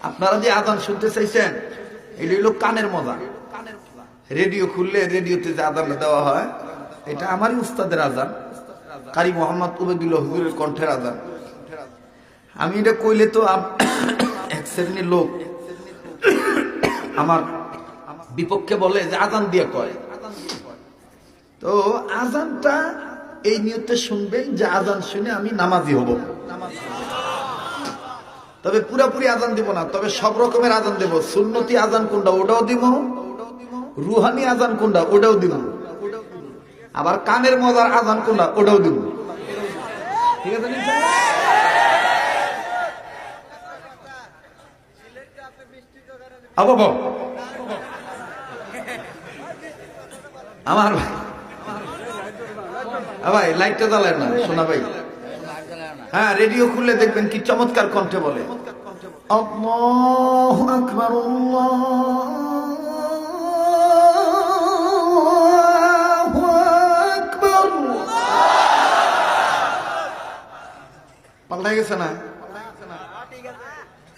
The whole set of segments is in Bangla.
আপনারা যে আজান শুনতে চাইছেন, এটা হলো কানের মজা। রেডিও খুললে রেডিওতে যে আজান দেওয়া হয়, এটা আমারই উস্তাদের আজান, কারি মোহাম্মদ উবেদুল্লাহ হুজুরের কণ্ঠের আজান। আমি এটা কইলে তো এক শ্রেণীর লোক আমার বিপক্ষে বলে যে আজান দিয়ে কয়। তো আজানটা এই নিয়তে শুনবেন যে আজান শুনে আমি নামাজি হব। তবে পুরাপুরি আজান দিব না, তবে সব রকমের আজান দেব। সুন্নতি আজান কোনটা ওটাও দিব, রুহানি আজান কোনটা ওটাও দিব, আবার কানের মজার আজান কোনটা ওটাও দিব। ঠিক আছে? আমার ভাই লাইটটা জ্বালায় না, শোনা ভাই। হ্যাঁ, রেডিও খুললে দেখবেন কি চমৎকার কণ্ঠে বলে, আল্লাহু আকবার, আল্লাহু আকবার। পাল্টাই গেছে না?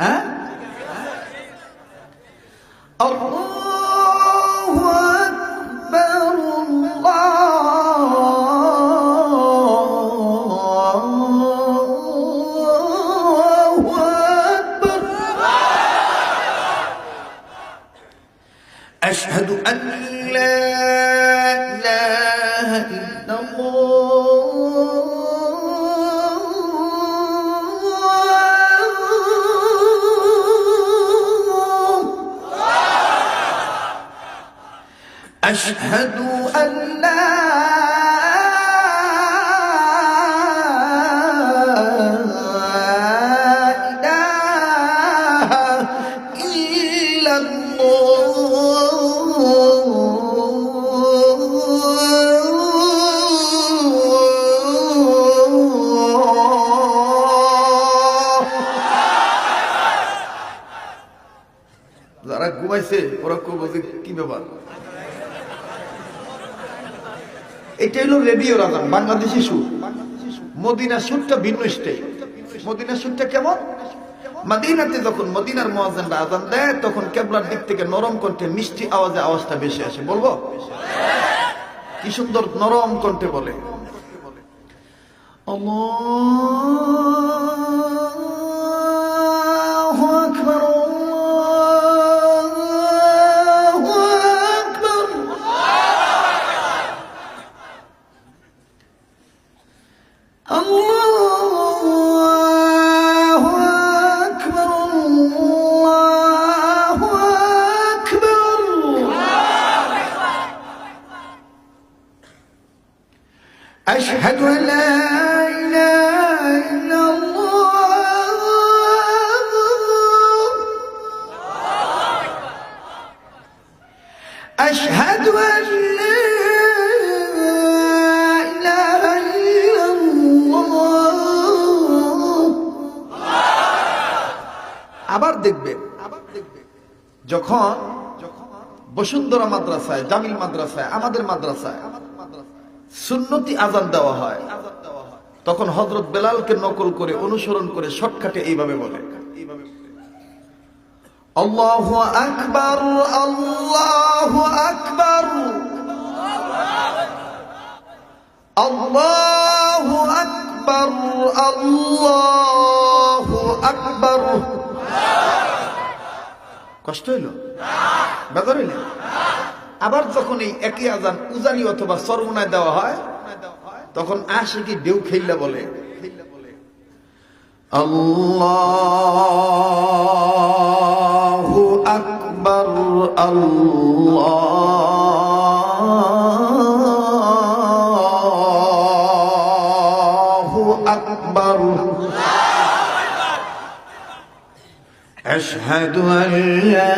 হ্যাঁ, আল্লাহু আকবার, أشهد أن لا إله إلا الله، أشهد أن لا যারা ঘুমাইছে ওরা খুব কি ব্যাপার। এটা হলো রেডিওর আজান, বাংলাদেশি সুর। মদিনা সুরটা ভিন্ন স্টাইল। মদিনা সুরটা কেমন? মদিনাতে যখন মদিনার মুয়াজ্জিনরা আজান দেয়, তখন কিবলার দিক থেকে নরম কণ্ঠে মিষ্টি আওয়াজে আওয়াজটা বেশি আসে। বলবো কি সুন্দর নরম কণ্ঠে বলে, আল্লাহু আকবার, أشهد أن لا إله إلا الله، أشهد أن لا إله إلا الله। আবার দেখবেন যখন বসুন্ধরা মাদ্রাসায়, জামিল মাদ্রাসায়, আমাদের মাদ্রাসায় সুন্নতি আজান দেওয়া হয়, তখন হযরত বেলালকে নকল করে অনুসরণ করে শর্টকাটে এইভাবে বলে, আল্লাহু আকবার, আল্লাহু আকবার, আল্লাহু আকবার, আল্লাহু আকবার। কষ্ট হইল? বেজার হইল? আবার যখন এই একই আজান উজানি অথবা সরমুনায় দেওয়া হয়, তখন আশিকি ঢেউ খেললে বলে, আল্লাহু আকবার, আল্লাহু আকবার, আশহাদু আন লা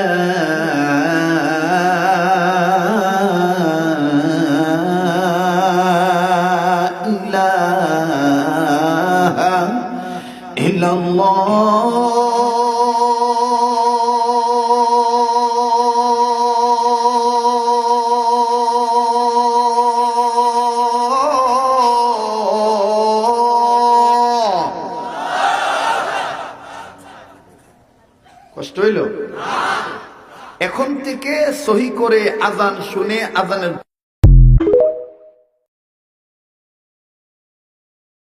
কষ্ট হইল? এখন থেকে সহি করে আজান শুনে আজানের